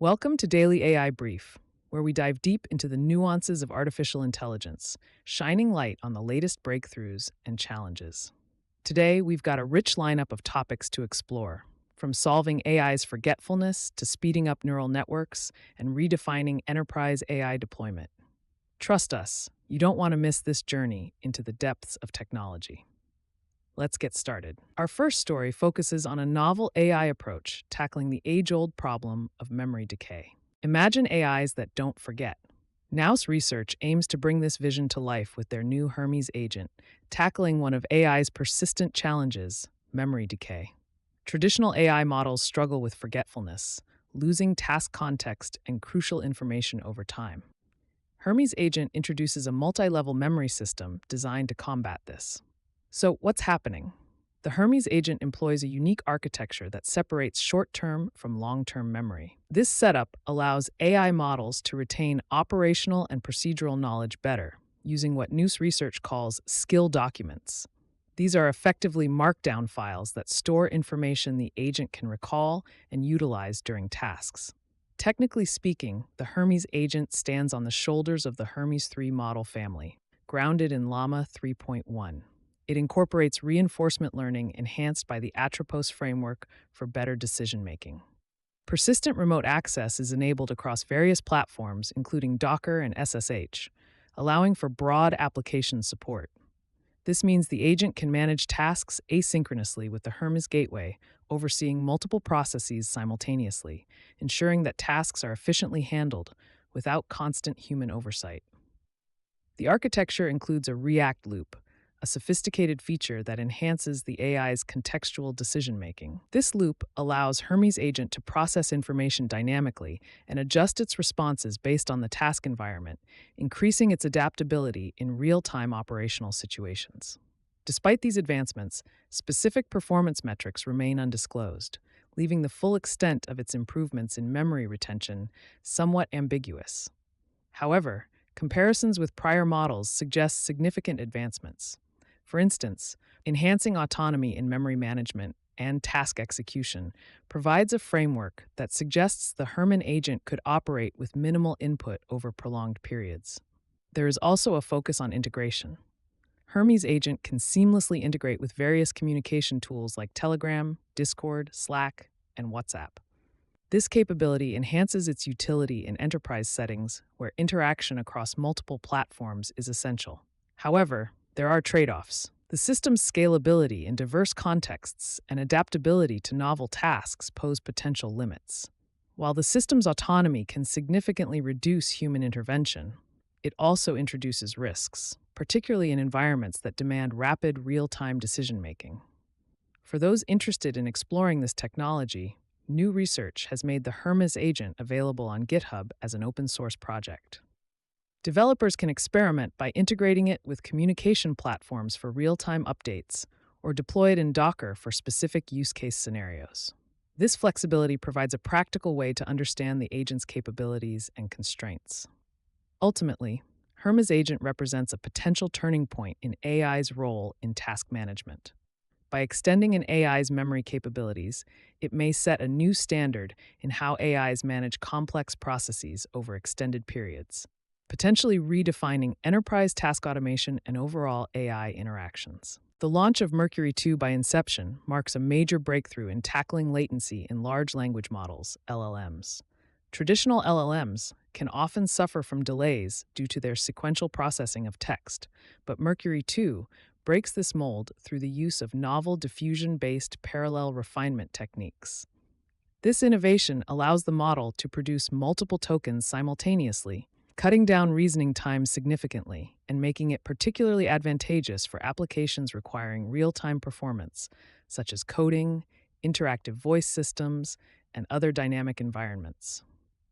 Welcome to Daily AI Brief, where we dive deep into the nuances of artificial intelligence, shining light on the latest breakthroughs and challenges. Today, we've got a rich lineup of topics to explore, from solving AI's forgetfulness to speeding up neural networks and redefining enterprise AI deployment. Trust us, you don't want to miss this journey into the depths of technology. Let's get started. Our first story focuses on a novel AI approach tackling the age-old problem of memory decay. Imagine AIs that don't forget. Nous Research aims to bring this vision to life with their new Hermes Agent, tackling one of AI's persistent challenges, memory decay. Traditional AI models struggle with forgetfulness, losing task context and crucial information over time. Hermes Agent introduces a multi-level memory system designed to combat this. So, what's happening? The Hermes Agent employs a unique architecture that separates short-term from long-term memory. This setup allows AI models to retain operational and procedural knowledge better, using what Nous Research calls skill documents. These are effectively markdown files that store information the agent can recall and utilize during tasks. Technically speaking, the Hermes Agent stands on the shoulders of the Hermes 3 model family, grounded in Llama 3.1. It incorporates reinforcement learning enhanced by the Atropos framework for better decision-making. Persistent remote access is enabled across various platforms, including Docker and SSH, allowing for broad application support. This means the agent can manage tasks asynchronously with the Hermes Gateway, overseeing multiple processes simultaneously, ensuring that tasks are efficiently handled without constant human oversight. The architecture includes a React loop, a sophisticated feature that enhances the AI's contextual decision-making. This loop allows Hermes Agent to process information dynamically and adjust its responses based on the task environment, increasing its adaptability in real-time operational situations. Despite these advancements, specific performance metrics remain undisclosed, leaving the full extent of its improvements in memory retention somewhat ambiguous. However, comparisons with prior models suggest significant advancements. For instance, enhancing autonomy in memory management and task execution provides a framework that suggests the Hermes Agent could operate with minimal input over prolonged periods. There is also a focus on integration. Hermes Agent can seamlessly integrate with various communication tools like Telegram, Discord, Slack, and WhatsApp. This capability enhances its utility in enterprise settings where interaction across multiple platforms is essential. However, there are trade-offs. The system's scalability in diverse contexts and adaptability to novel tasks pose potential limits. While the system's autonomy can significantly reduce human intervention, it also introduces risks, particularly in environments that demand rapid, real-time decision-making. For those interested in exploring this technology, Nous Research has made the Hermes Agent available on GitHub as an open-source project. Developers can experiment by integrating it with communication platforms for real-time updates or deploy it in Docker for specific use case scenarios. This flexibility provides a practical way to understand the agent's capabilities and constraints. Ultimately, Hermes Agent represents a potential turning point in AI's role in task management. By extending an AI's memory capabilities, it may set a new standard in how AIs manage complex processes over extended periods, potentially redefining enterprise task automation and overall AI interactions. The launch of Mercury 2 by Inception marks a major breakthrough in tackling latency in large language models, LLMs. Traditional LLMs can often suffer from delays due to their sequential processing of text, but Mercury 2 breaks this mold through the use of novel diffusion-based parallel refinement techniques. This innovation allows the model to produce multiple tokens simultaneously, cutting down reasoning time significantly and making it particularly advantageous for applications requiring real-time performance, such as coding, interactive voice systems, and other dynamic environments.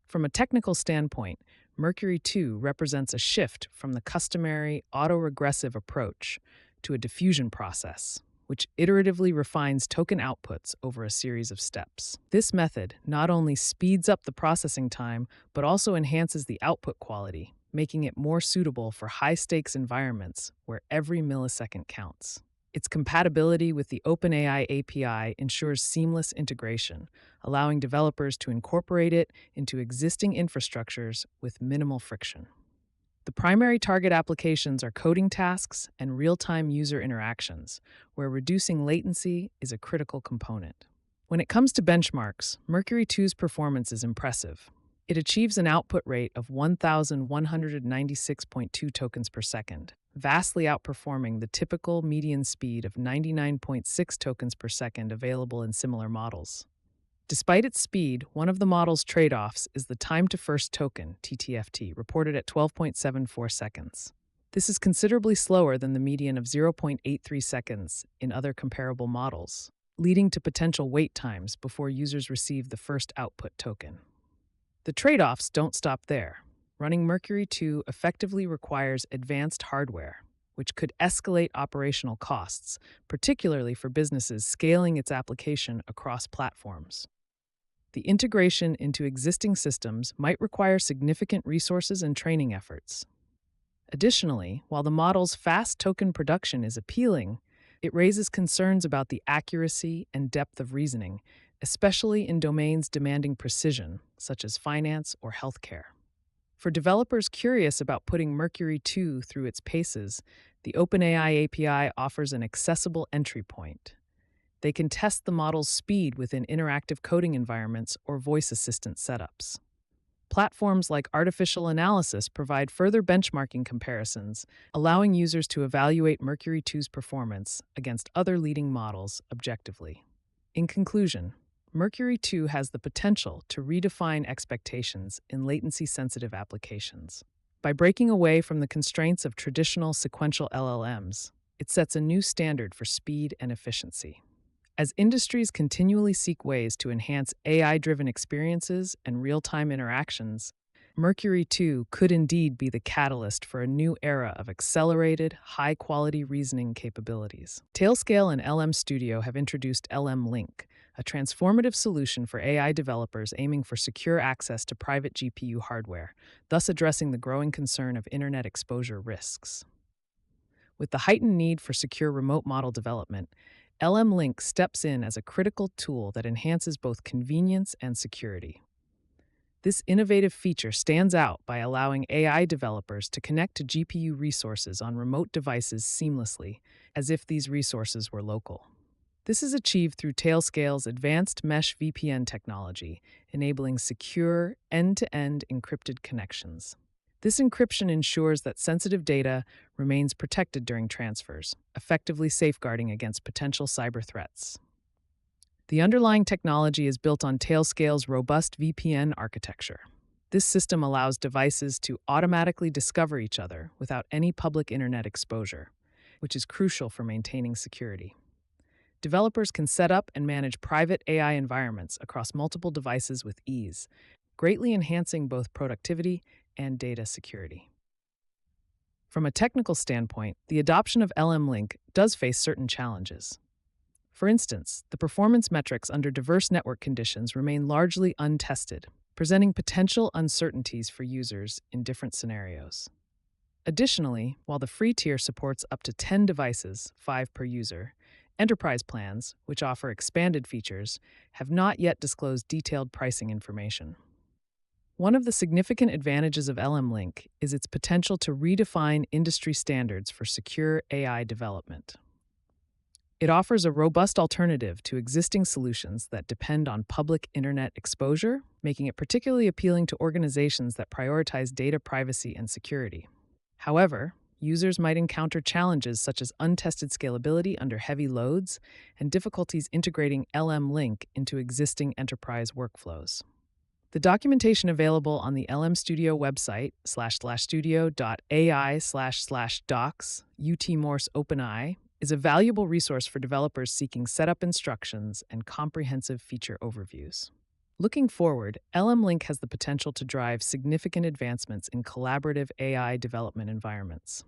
From a technical standpoint, Mercury 2 represents a shift from the customary autoregressive approach to a diffusion process, which iteratively refines token outputs over a series of steps. This method not only speeds up the processing time, but also enhances the output quality, making it more suitable for high-stakes environments where every millisecond counts. Its compatibility with the OpenAI API ensures seamless integration, allowing developers to incorporate it into existing infrastructures with minimal friction. The primary target applications are coding tasks and real-time user interactions, where reducing latency is a critical component. When it comes to benchmarks, Mercury 2's performance is impressive. It achieves an output rate of 1,196.2 tokens per second, vastly outperforming the typical median speed of 99.6 tokens per second available in similar models. Despite its speed, one of the model's trade-offs is the time to first token, TTFT, reported at 12.74 seconds. This is considerably slower than the median of 0.83 seconds in other comparable models, leading to potential wait times before users receive the first output token. The trade-offs don't stop there. Running Mercury 2 effectively requires advanced hardware, which could escalate operational costs, particularly for businesses scaling its application across platforms. The integration into existing systems might require significant resources and training efforts. Additionally, while the model's fast token production is appealing, it raises concerns about the accuracy and depth of reasoning, especially in domains demanding precision, such as finance or healthcare. For developers curious about putting Mercury 2 through its paces, the OpenAI API offers an accessible entry point. They can test the model's speed within interactive coding environments or voice assistant setups. Platforms like Artificial Analysis provide further benchmarking comparisons, allowing users to evaluate Mercury 2's performance against other leading models objectively. In conclusion, Mercury 2 has the potential to redefine expectations in latency-sensitive applications. By breaking away from the constraints of traditional sequential LLMs, it sets a new standard for speed and efficiency. As industries continually seek ways to enhance AI-driven experiences and real-time interactions, Mercury 2 could indeed be the catalyst for a new era of accelerated, high-quality reasoning capabilities. Tailscale and LM Studio have introduced LM Link, a transformative solution for AI developers aiming for secure access to private GPU hardware, thus addressing the growing concern of internet exposure risks. With the heightened need for secure remote model development, LM Link steps in as a critical tool that enhances both convenience and security. This innovative feature stands out by allowing AI developers to connect to GPU resources on remote devices seamlessly, as if these resources were local. This is achieved through Tailscale's advanced mesh VPN technology, enabling secure, end-to-end encrypted connections. This encryption ensures that sensitive data remains protected during transfers, effectively safeguarding against potential cyber threats. The underlying technology is built on Tailscale's robust VPN architecture. This system allows devices to automatically discover each other without any public internet exposure, which is crucial for maintaining security. Developers can set up and manage private AI environments across multiple devices with ease, greatly enhancing both productivity and data security. From a technical standpoint, the adoption of LM Link does face certain challenges. For instance, the performance metrics under diverse network conditions remain largely untested, presenting potential uncertainties for users in different scenarios. Additionally, while the free tier supports up to 10 devices, 5 per user, enterprise plans, which offer expanded features, have not yet disclosed detailed pricing information. One of the significant advantages of LM Link is its potential to redefine industry standards for secure AI development. It offers a robust alternative to existing solutions that depend on public internet exposure, making it particularly appealing to organizations that prioritize data privacy and security. However, users might encounter challenges such as untested scalability under heavy loads and difficulties integrating LM Link into existing enterprise workflows. The documentation available on the LM Studio website /studio.ai//docs UT-Morse OpenAI is a valuable resource for developers seeking setup instructions and comprehensive feature overviews. Looking forward, LM Link has the potential to drive significant advancements in collaborative AI development environments.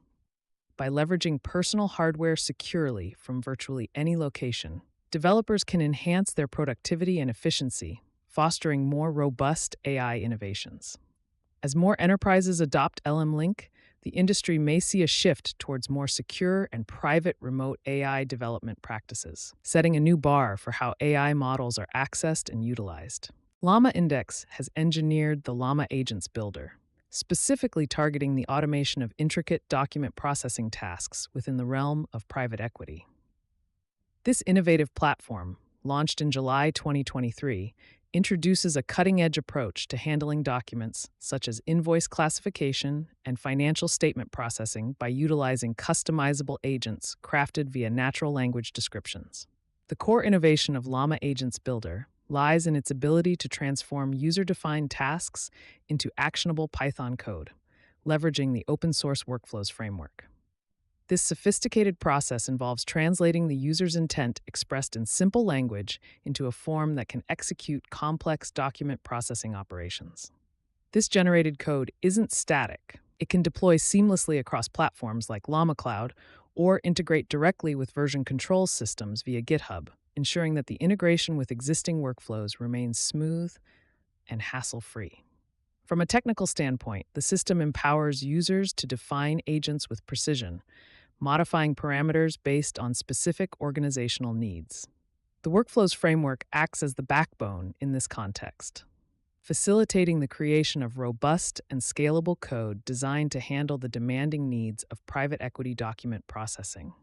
By leveraging personal hardware securely from virtually any location, developers can enhance their productivity and efficiency, fostering more robust AI innovations. As more enterprises adopt LM Link, the industry may see a shift towards more secure and private remote AI development practices, setting a new bar for how AI models are accessed and utilized. LlamaIndex has engineered the LlamaAgents builder, specifically targeting the automation of intricate document processing tasks within the realm of private equity. This innovative platform, launched in July 2023, introduces a cutting-edge approach to handling documents such as invoice classification and financial statement processing by utilizing customizable agents crafted via natural language descriptions. The core innovation of LlamaAgents Builder lies in its ability to transform user-defined tasks into actionable Python code, leveraging the open-source workflows framework. This sophisticated process involves translating the user's intent expressed in simple language into a form that can execute complex document processing operations. This generated code isn't static. It can deploy seamlessly across platforms like Llama Cloud or integrate directly with version control systems via GitHub, ensuring that the integration with existing workflows remains smooth and hassle-free. From a technical standpoint, the system empowers users to define agents with precision, modifying parameters based on specific organizational needs. The Workflows framework acts as the backbone in this context, facilitating the creation of robust and scalable code designed to handle the demanding needs of private equity document processing.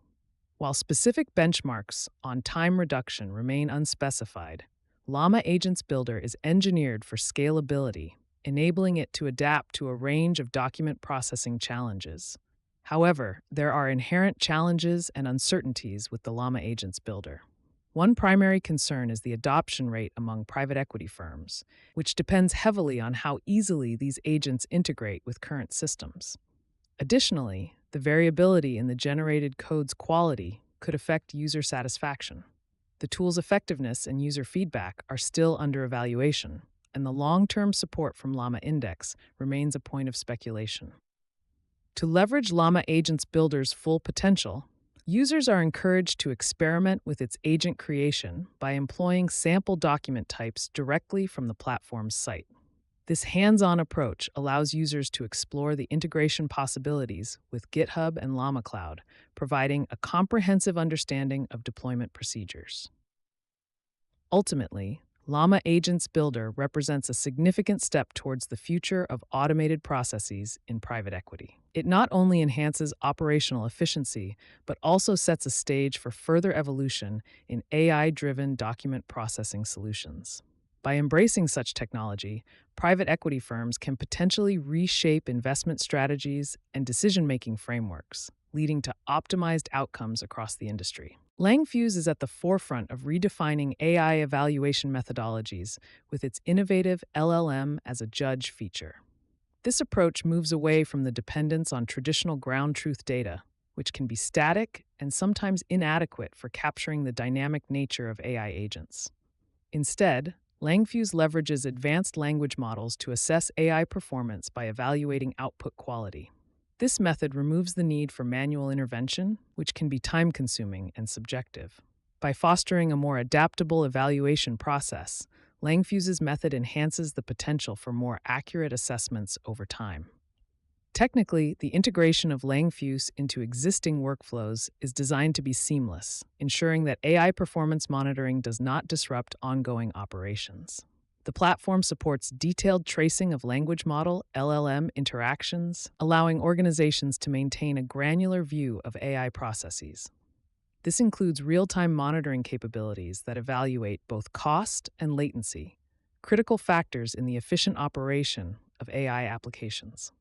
While specific benchmarks on time reduction remain unspecified, LlamaAgents Builder is engineered for scalability, enabling it to adapt to a range of document processing challenges. However, there are inherent challenges and uncertainties with the LlamaAgents Builder. One primary concern is the adoption rate among private equity firms, which depends heavily on how easily these agents integrate with current systems. Additionally, the variability in the generated code's quality could affect user satisfaction. The tool's effectiveness and user feedback are still under evaluation, and the long-term support from LlamaIndex remains a point of speculation. To leverage LlamaAgents Builder's full potential, users are encouraged to experiment with its agent creation by employing sample document types directly from the platform's site. This hands-on approach allows users to explore the integration possibilities with GitHub and Llama Cloud, providing a comprehensive understanding of deployment procedures. Ultimately, LlamaAgents Builder represents a significant step towards the future of automated processes in private equity. It not only enhances operational efficiency, but also sets a stage for further evolution in AI-driven document processing solutions. By embracing such technology, private equity firms can potentially reshape investment strategies and decision-making frameworks, leading to optimized outcomes across the industry. Langfuse is at the forefront of redefining AI evaluation methodologies with its innovative LLM as a judge feature. This approach moves away from the dependence on traditional ground truth data, which can be static and sometimes inadequate for capturing the dynamic nature of AI agents. Instead, Langfuse leverages advanced language models to assess AI performance by evaluating output quality. This method removes the need for manual intervention, which can be time-consuming and subjective. By fostering a more adaptable evaluation process, Langfuse's method enhances the potential for more accurate assessments over time. Technically, the integration of Langfuse into existing workflows is designed to be seamless, ensuring that AI performance monitoring does not disrupt ongoing operations. The platform supports detailed tracing of language model (LLM) interactions, allowing organizations to maintain a granular view of AI processes. This includes real-time monitoring capabilities that evaluate both cost and latency, critical factors in the efficient operation of AI applications.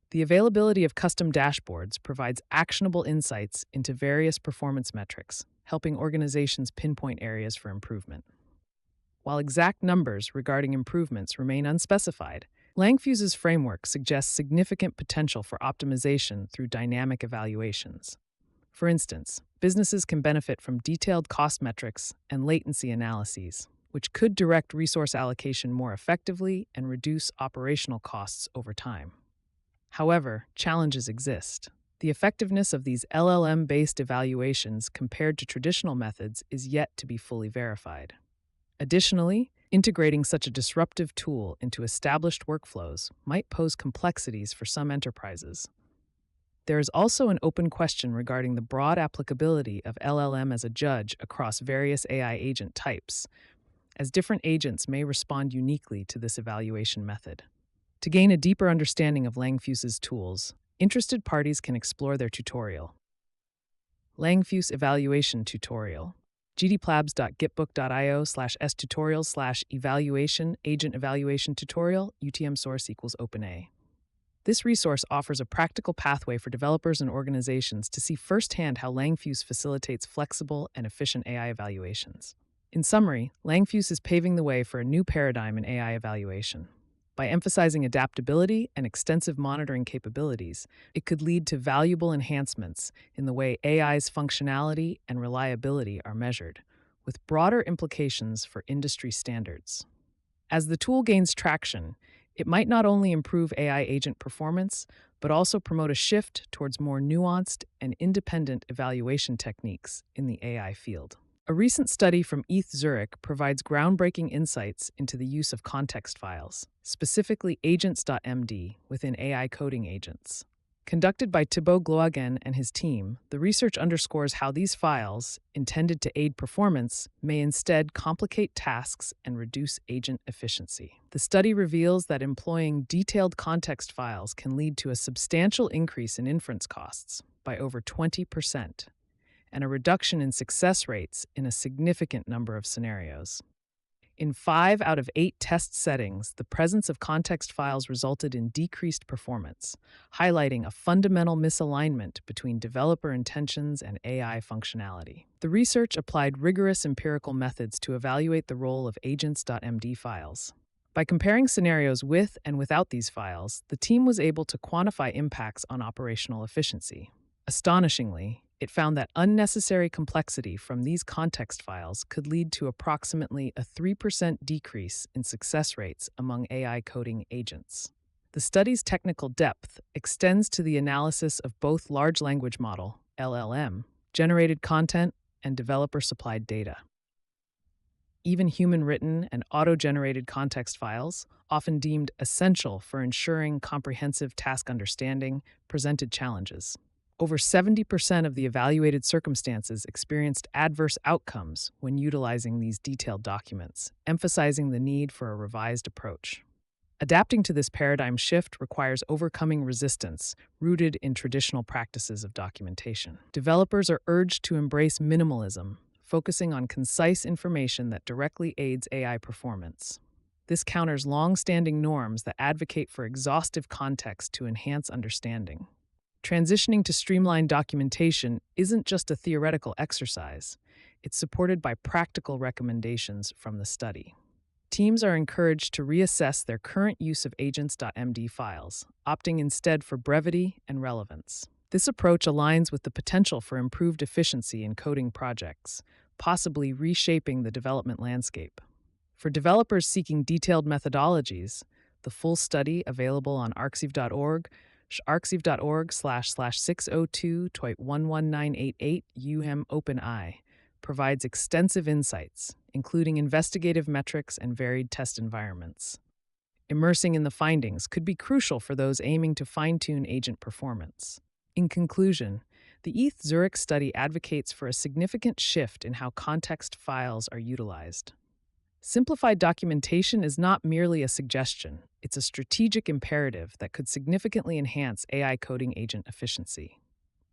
The availability of custom dashboards provides actionable insights into various performance metrics, helping organizations pinpoint areas for improvement. While exact numbers regarding improvements remain unspecified, Langfuse's framework suggests significant potential for optimization through dynamic evaluations. For instance, businesses can benefit from detailed cost metrics and latency analyses, which could direct resource allocation more effectively and reduce operational costs over time. However, challenges exist. The effectiveness of these LLM-based evaluations compared to traditional methods is yet to be fully verified. Additionally, integrating such a disruptive tool into established workflows might pose complexities for some enterprises. There is also an open question regarding the broad applicability of LLM as a judge across various AI agent types, as different agents may respond uniquely to this evaluation method. To gain a deeper understanding of Langfuse's tools, interested parties can explore their tutorial. Langfuse Evaluation Tutorial. gdplabs.gitbook.io/s-tutorials/evaluation agent evaluation tutorial UTM source equals OpenA. This resource offers a practical pathway for developers and organizations to see firsthand how Langfuse facilitates flexible and efficient AI evaluations. In summary, Langfuse is paving the way for a new paradigm in AI evaluation. By emphasizing adaptability and extensive monitoring capabilities, it could lead to valuable enhancements in the way AI's functionality and reliability are measured, with broader implications for industry standards. As the tool gains traction, it might not only improve AI agent performance, but also promote a shift towards more nuanced and independent evaluation techniques in the AI field. A recent study from ETH Zurich provides groundbreaking insights into the use of context files, specifically agents.md within AI coding agents. Conducted by Thibaut Gloagen and his team, the research underscores how these files, intended to aid performance, may instead complicate tasks and reduce agent efficiency. The study reveals that employing detailed context files can lead to a substantial increase in inference costs by over 20%, and a reduction in success rates in a significant number of scenarios. In 5 out of 8 test settings, the presence of context files resulted in decreased performance, highlighting a fundamental misalignment between developer intentions and AI functionality. The research applied rigorous empirical methods to evaluate the role of agents.md files. By comparing scenarios with and without these files, the team was able to quantify impacts on operational efficiency. Astonishingly, it found that unnecessary complexity from these context files could lead to approximately a 3% decrease in success rates among AI coding agents. The study's technical depth extends to the analysis of both large language model, LLM, generated content, and developer-supplied data. Even human-written and auto-generated context files, often deemed essential for ensuring comprehensive task understanding, presented challenges. Over 70% of the evaluated circumstances experienced adverse outcomes when utilizing these detailed documents, emphasizing the need for a revised approach. Adapting to this paradigm shift requires overcoming resistance rooted in traditional practices of documentation. Developers are urged to embrace minimalism, focusing on concise information that directly aids AI performance. This counters long-standing norms that advocate for exhaustive context to enhance understanding. Transitioning to streamlined documentation isn't just a theoretical exercise, it's supported by practical recommendations from the study. Teams are encouraged to reassess their current use of agents.md files, opting instead for brevity and relevance. This approach aligns with the potential for improved efficiency in coding projects, possibly reshaping the development landscape. For developers seeking detailed methodologies, the full study, available on arxiv.org, arxiv.org/602-11988 OpenAI, provides extensive insights, including investigative metrics and varied test environments. Immersing in the findings could be crucial for those aiming to fine-tune agent performance. In conclusion, the ETH Zurich study advocates for a significant shift in how context files are utilized. Simplified documentation is not merely a suggestion, it's a strategic imperative that could significantly enhance AI coding agent efficiency.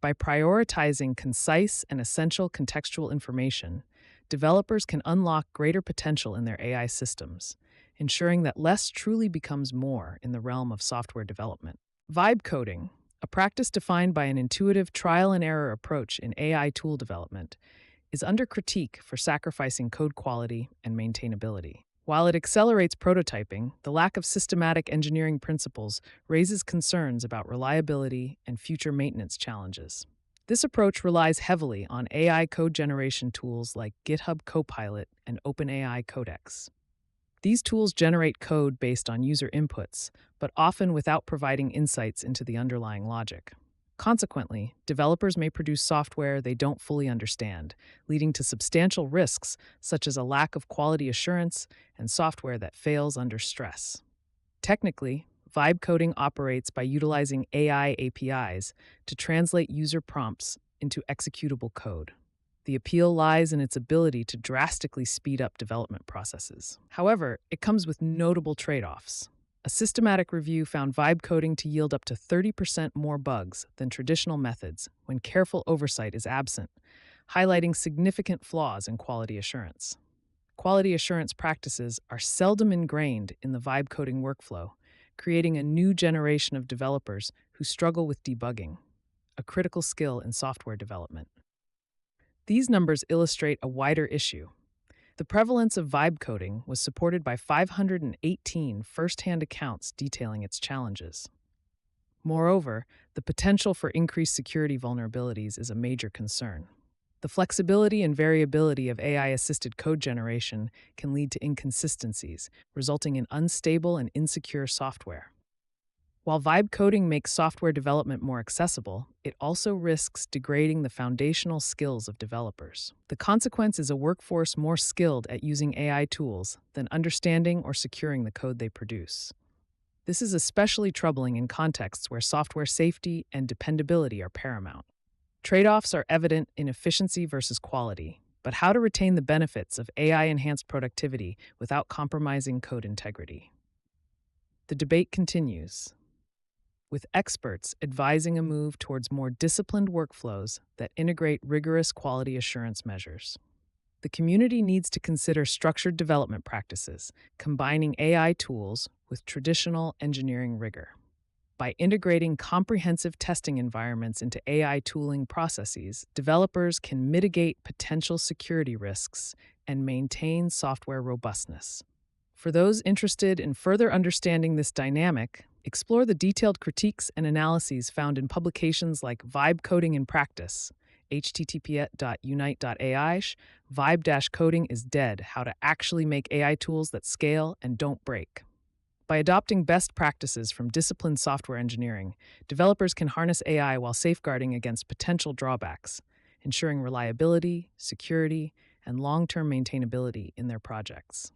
By prioritizing concise and essential contextual information, developers can unlock greater potential in their AI systems, ensuring that less truly becomes more in the realm of software development. Vibe coding, a practice defined by an intuitive trial-and-error approach in AI tool development, is under critique for sacrificing code quality and maintainability. While it accelerates prototyping, the lack of systematic engineering principles raises concerns about reliability and future maintenance challenges. This approach relies heavily on AI code generation tools like GitHub Copilot and OpenAI Codex. These tools generate code based on user inputs, but often without providing insights into the underlying logic. Consequently, developers may produce software they don't fully understand, leading to substantial risks such as a lack of quality assurance and software that fails under stress. Technically, Vibe coding operates by utilizing AI APIs to translate user prompts into executable code. The appeal lies in its ability to drastically speed up development processes. However, it comes with notable trade-offs. A systematic review found vibe coding to yield up to 30% more bugs than traditional methods when careful oversight is absent, highlighting significant flaws in quality assurance. Quality assurance practices are seldom ingrained in the vibe coding workflow, creating a new generation of developers who struggle with debugging, a critical skill in software development. These numbers illustrate a wider issue. The prevalence of vibe coding was supported by 518 first-hand accounts detailing its challenges. Moreover, the potential for increased security vulnerabilities is a major concern. The flexibility and variability of AI-assisted code generation can lead to inconsistencies, resulting in unstable and insecure software. While vibe coding makes software development more accessible, it also risks degrading the foundational skills of developers. The consequence is a workforce more skilled at using AI tools than understanding or securing the code they produce. This is especially troubling in contexts where software safety and dependability are paramount. Trade-offs are evident in efficiency versus quality, but how to retain the benefits of AI-enhanced productivity without compromising code integrity? The debate continues, with experts advising a move towards more disciplined workflows that integrate rigorous quality assurance measures. The community needs to consider structured development practices, combining AI tools with traditional engineering rigor. By integrating comprehensive testing environments into AI tooling processes, developers can mitigate potential security risks and maintain software robustness. For those interested in further understanding this dynamic, explore the detailed critiques and analyses found in publications like Vibe Coding in Practice, http://unite.ai, Vibe-Coding is Dead, How to Actually Make AI Tools That Scale and Don't Break. By adopting best practices from disciplined software engineering, developers can harness AI while safeguarding against potential drawbacks, ensuring reliability, security, and long-term maintainability in their projects.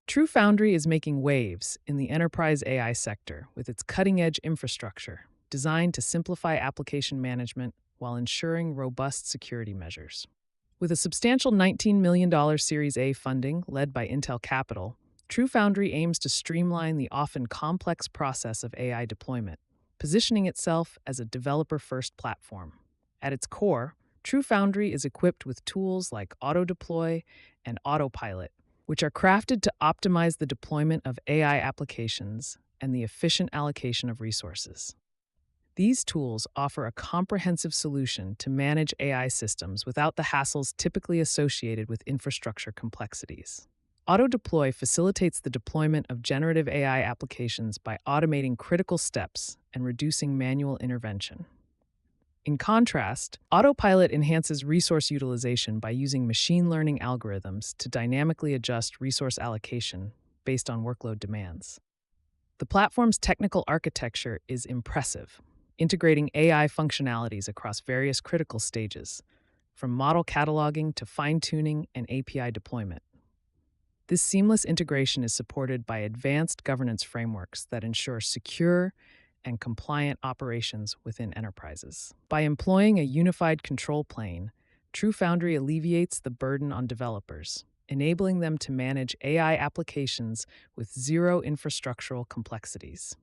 TrueFoundry is making waves in the enterprise AI sector with its cutting-edge infrastructure, designed to simplify application management while ensuring robust security measures. With a substantial $19 million Series A funding led by Intel Capital, TrueFoundry aims to streamline the often complex process of AI deployment, positioning itself as a developer-first platform. At its core, TrueFoundry is equipped with tools like Auto-Deploy and Autopilot, which are crafted to optimize the deployment of AI applications and the efficient allocation of resources. These tools offer a comprehensive solution to manage AI systems without the hassles typically associated with infrastructure complexities. Auto-Deploy facilitates the deployment of generative AI applications by automating critical steps and reducing manual intervention. In contrast, Autopilot enhances resource utilization by using machine learning algorithms to dynamically adjust resource allocation based on workload demands. The platform's technical architecture is impressive, integrating AI functionalities across various critical stages, from model cataloging to fine-tuning and API deployment. This seamless integration is supported by advanced governance frameworks that ensure secure and compliant operations within enterprises. By employing a unified control plane, TrueFoundry alleviates the burden on developers, enabling them to manage AI applications with zero infrastructural complexities.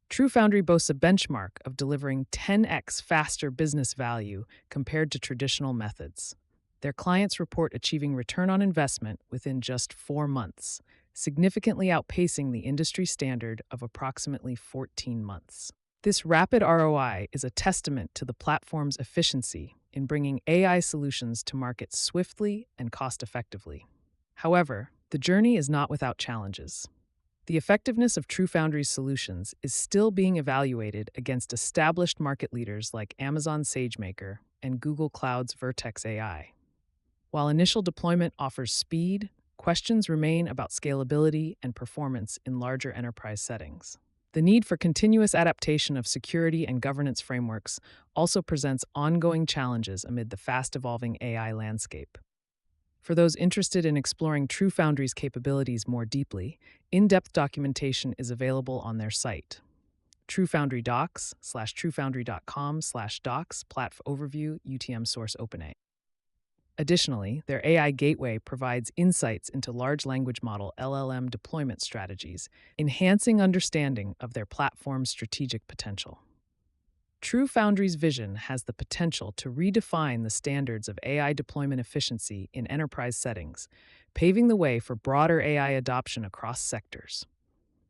TrueFoundry boasts a benchmark of delivering 10x faster business value compared to traditional methods. Their clients report achieving return on investment within just 4 months, significantly outpacing the industry standard of approximately 14 months. This rapid ROI is a testament to the platform's efficiency in bringing AI solutions to market swiftly and cost-effectively. However, the journey is not without challenges. The effectiveness of TrueFoundry's solutions is still being evaluated against established market leaders like Amazon SageMaker and Google Cloud's Vertex AI. While initial deployment offers speed, questions remain about scalability and performance in larger enterprise settings. The need for continuous adaptation of security and governance frameworks also presents ongoing challenges amid the fast-evolving AI landscape. For those interested in exploring TrueFoundry's capabilities more deeply, in-depth documentation is available on their site. TrueFoundry docs /truefoundry.com/docs platform overview UTM source OpenAI. Additionally, their AI gateway provides insights into large language model LLM deployment strategies, enhancing understanding of their platform's strategic potential. TrueFoundry's vision has the potential to redefine the standards of AI deployment efficiency in enterprise settings, paving the way for broader AI adoption across sectors.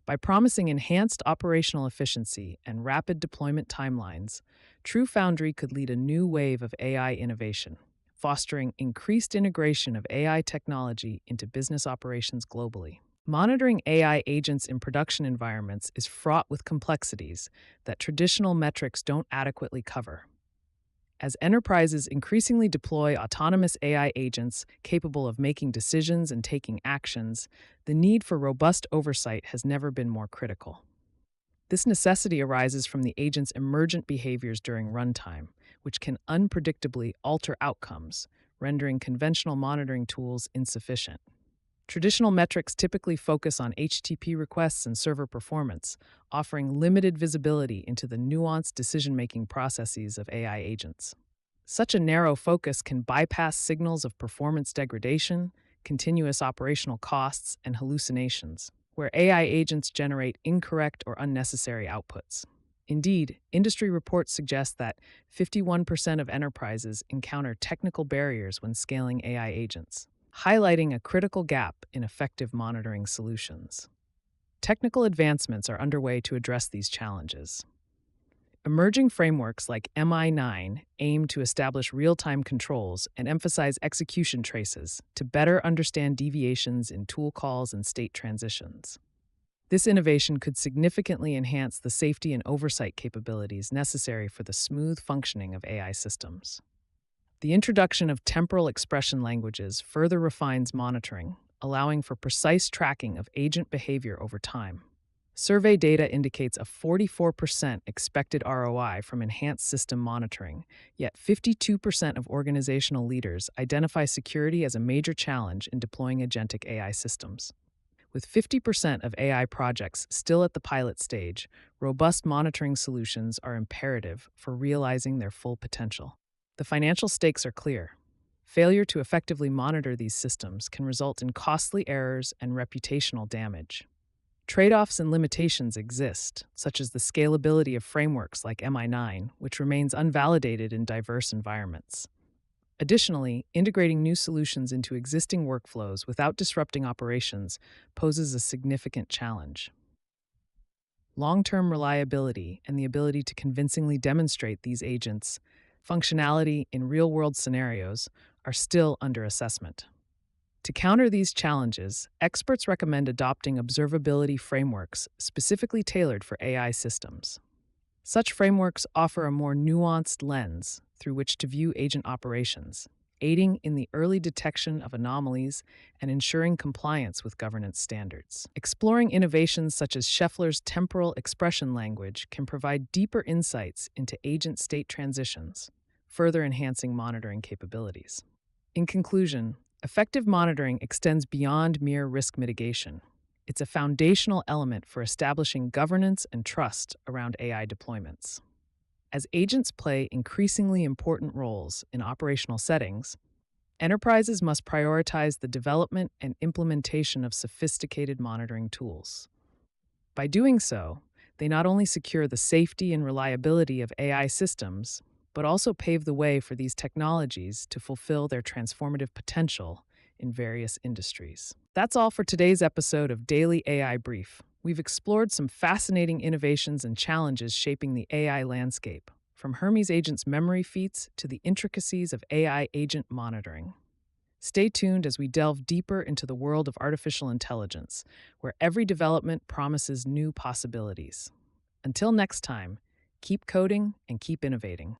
By promising enhanced operational efficiency and rapid deployment timelines, TrueFoundry could lead a new wave of AI innovation, fostering increased integration of AI technology into business operations globally. Monitoring AI agents in production environments is fraught with complexities that traditional metrics don't adequately cover. As enterprises increasingly deploy autonomous AI agents capable of making decisions and taking actions, the need for robust oversight has never been more critical. This necessity arises from the agent's emergent behaviors during runtime, which can unpredictably alter outcomes, rendering conventional monitoring tools insufficient. Traditional metrics typically focus on HTTP requests and server performance, offering limited visibility into the nuanced decision-making processes of AI agents. Such a narrow focus can bypass signals of performance degradation, continuous operational costs, and hallucinations, where AI agents generate incorrect or unnecessary outputs. Indeed, industry reports suggest that 51% of enterprises encounter technical barriers when scaling AI agents, highlighting a critical gap in effective monitoring solutions. Technical advancements are underway to address these challenges. Emerging frameworks like MI9 aim to establish real-time controls and emphasize execution traces to better understand deviations in tool calls and state transitions. This innovation could significantly enhance the safety and oversight capabilities necessary for the smooth functioning of AI systems. The introduction of temporal expression languages further refines monitoring, allowing for precise tracking of agent behavior over time. Survey data indicates a 44% expected ROI from enhanced system monitoring, yet 52% of organizational leaders identify security as a major challenge in deploying agentic AI systems. With 50% of AI projects still at the pilot stage, robust monitoring solutions are imperative for realizing their full potential. The financial stakes are clear. Failure to effectively monitor these systems can result in costly errors and reputational damage. Trade-offs and limitations exist, such as the scalability of frameworks like MI9, which remains unvalidated in diverse environments. Additionally, integrating new solutions into existing workflows without disrupting operations poses a significant challenge. Long-term reliability and the ability to convincingly demonstrate these agents' functionality in real-world scenarios are still under assessment. To counter these challenges, experts recommend adopting observability frameworks specifically tailored for AI systems. Such frameworks offer a more nuanced lens through which to view agent operations, aiding in the early detection of anomalies and ensuring compliance with governance standards. Exploring innovations such as Scheffler's temporal expression language can provide deeper insights into agent state transitions, further enhancing monitoring capabilities. In conclusion, effective monitoring extends beyond mere risk mitigation. It's a foundational element for establishing governance and trust around AI deployments. As agents play increasingly important roles in operational settings, enterprises must prioritize the development and implementation of sophisticated monitoring tools. By doing so, they not only secure the safety and reliability of AI systems, but also pave the way for these technologies to fulfill their transformative potential in various industries. That's all for today's episode of Daily AI Brief. We've explored some fascinating innovations and challenges shaping the AI landscape, from Hermes Agent's memory feats to the intricacies of AI agent monitoring. Stay tuned as we delve deeper into the world of artificial intelligence, where every development promises new possibilities. Until next time, keep coding and keep innovating.